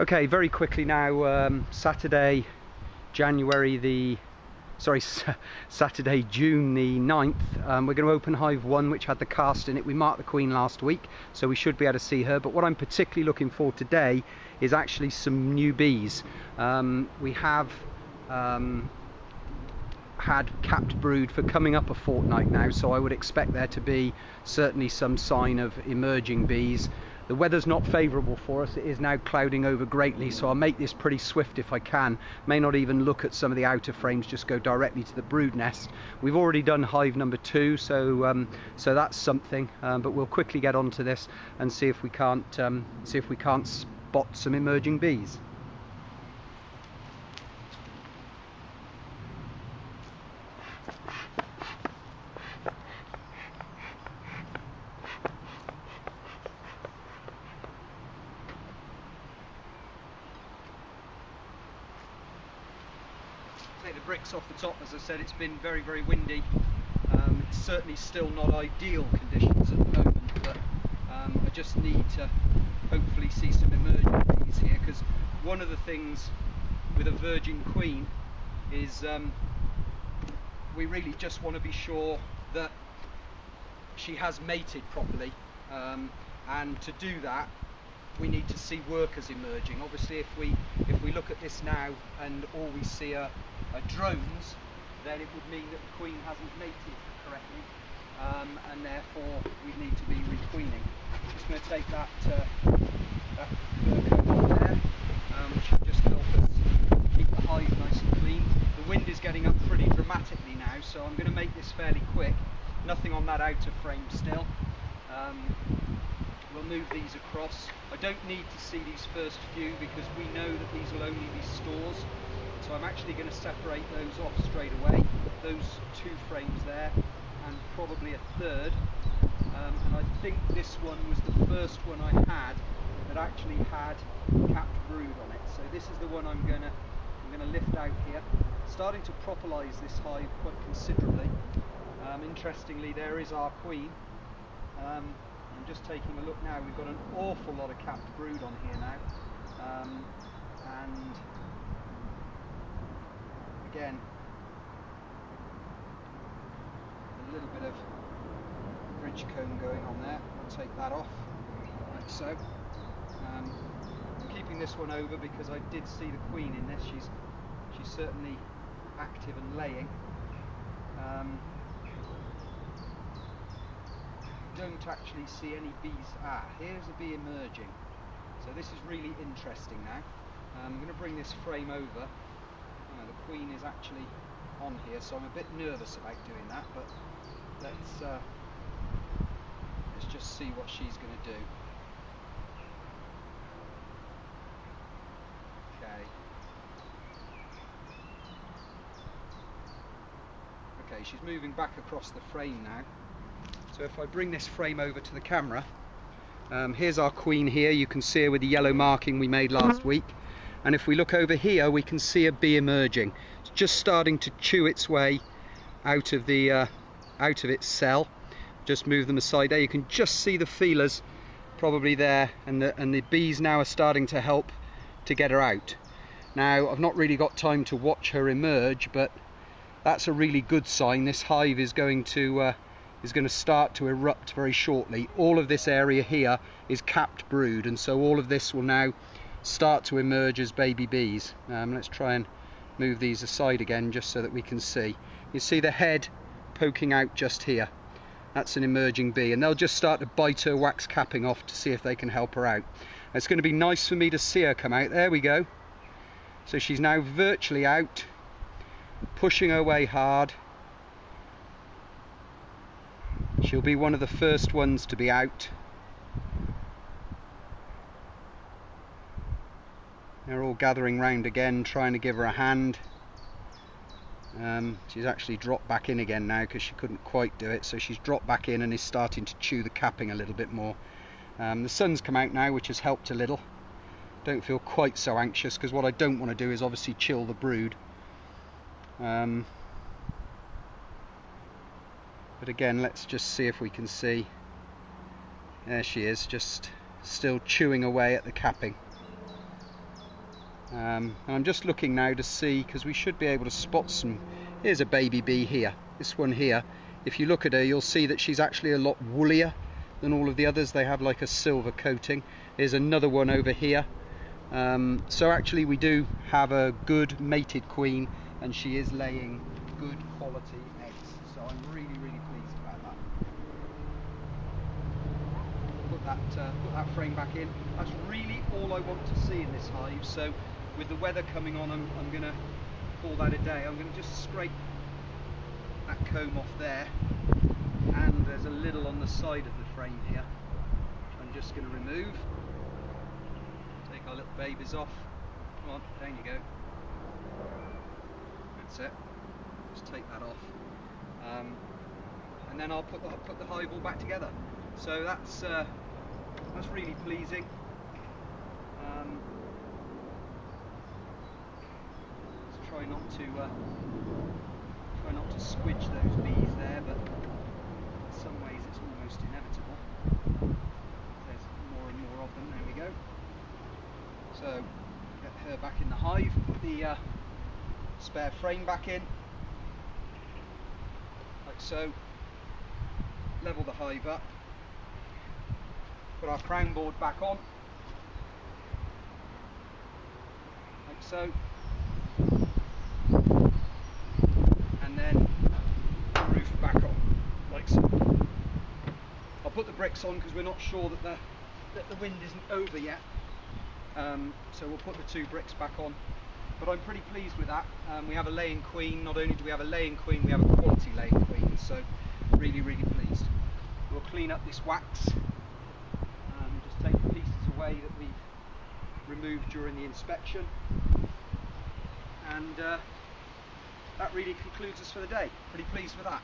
Okay, very quickly now, Saturday, Saturday, June the 9th, we're going to open Hive 1, which had the cast in it. We marked the Queen last week, so we should be able to see her. But what I'm particularly looking for today is actually some new bees. We have had capped brood for coming up a fortnight now, so I would expect there to be certainly some sign of emerging bees. The weather's not favourable for us. It is now clouding over greatly, so I'll make this pretty swift if I can. May not even look at some of the outer frames, just go directly to the brood nest. We've already done hive number 2, so that's something, but we'll quickly get onto this and see if we can't spot some emerging bees. Take the bricks off the top. As I said, it's been very, very windy. It's certainly still not ideal conditions at the moment, but I just need to hopefully see some emerging bees here, because one of the things with a virgin queen is we really just want to be sure that she has mated properly, and to do that we need to see workers emerging. Obviously if we look at this now and all we see are drones, then it would mean that the queen hasn't mated correctly, and therefore we need to be requeening. Just going to take that fur coat off there, which should just help us keep the hive nice and clean. The wind is getting up pretty dramatically now, so I'm going to make this fairly quick. Nothing on that outer frame still. We'll move these across. I don't need to see these first few because we know that these will only be stores. So I'm actually going to separate those off straight away. Those 2 frames there, and probably a third. And I think this one was the first one I had that actually had capped brood on it. So this is the one I'm going to lift out here. Starting to propolise this hive quite considerably. Interestingly, there is our queen. I'm just taking a look now. We've got an awful lot of capped brood on here now, and again a little bit of bridge comb going on there. I'll take that off like so. I'm keeping this one over because I did see the queen in this. She's certainly active and laying. Don't actually see any bees. Here's a bee emerging, so this is really interesting now. I'm going to bring this frame over. The queen is actually on here, so I'm a bit nervous about doing that, but let's just see what she's going to do. Okay, she's moving back across the frame now. So if I bring this frame over to the camera, here's our queen here. You can see her with the yellow marking we made last week. And if we look over here, we can see a bee emerging. It's just starting to chew its way out of its cell. Just move them aside there. You can just see the feelers probably there, and the bees now are starting to help to get her out. Now I've not really got time to watch her emerge, but that's a really good sign. This hive is going to start to erupt very shortly. All of this area here is capped brood, and so all of this will now start to emerge as baby bees. Let's try and move these aside again just so that we can see. You see the head poking out just here. That's an emerging bee, and they'll just start to bite her wax capping off to see if they can help her out. It's going to be nice for me to see her come out. There we go. So she's now virtually out, pushing her way hard. She'll be one of the first ones to be out. They're all gathering round again, trying to give her a hand. She's actually dropped back in again now because she couldn't quite do it, so she's dropped back in and is starting to chew the capping a little bit more. The sun's come out now, which has helped a little. Don't feel quite so anxious, because what I don't want to do is obviously chill the brood. But again, let's just see if we can see. There she is, just still chewing away at the capping. And I'm just looking now to see, because we should be able to spot some. Here's a baby bee here, this one here. If you look at her, you'll see that she's actually a lot woollier than all of the others. They have like a silver coating. There's another one over here. So actually we do have a good mated queen, and she is laying good quality eggs. So I'm really, really pleased about that. Put that frame back in. That's really all I want to see in this hive. So with the weather coming on, I'm going to call that a day. I'm going to just scrape that comb off there, and there's a little on the side of the frame here which I'm just going to remove. Take our little babies off. Come on, down you go. That's it. Just take that off, and then I'll put the hive all back together. So that's really pleasing. Let's try not to squidge those bees there, but in some ways it's almost inevitable. There's more and more of them. There we go. So get her back in the hive, put the spare frame back in, like so. Level the hive up, put our crown board back on, like so, and then the roof back on, like so. I'll put the bricks on because we're not sure that the wind isn't over yet, so we'll put the 2 bricks back on. But I'm pretty pleased with that. We have a laying queen. Not only do we have a laying queen, we have a quality laying queen, so really, really pleased. We'll clean up this wax, just take the pieces away that we've removed during the inspection, and that really concludes us for the day. Pretty pleased with that.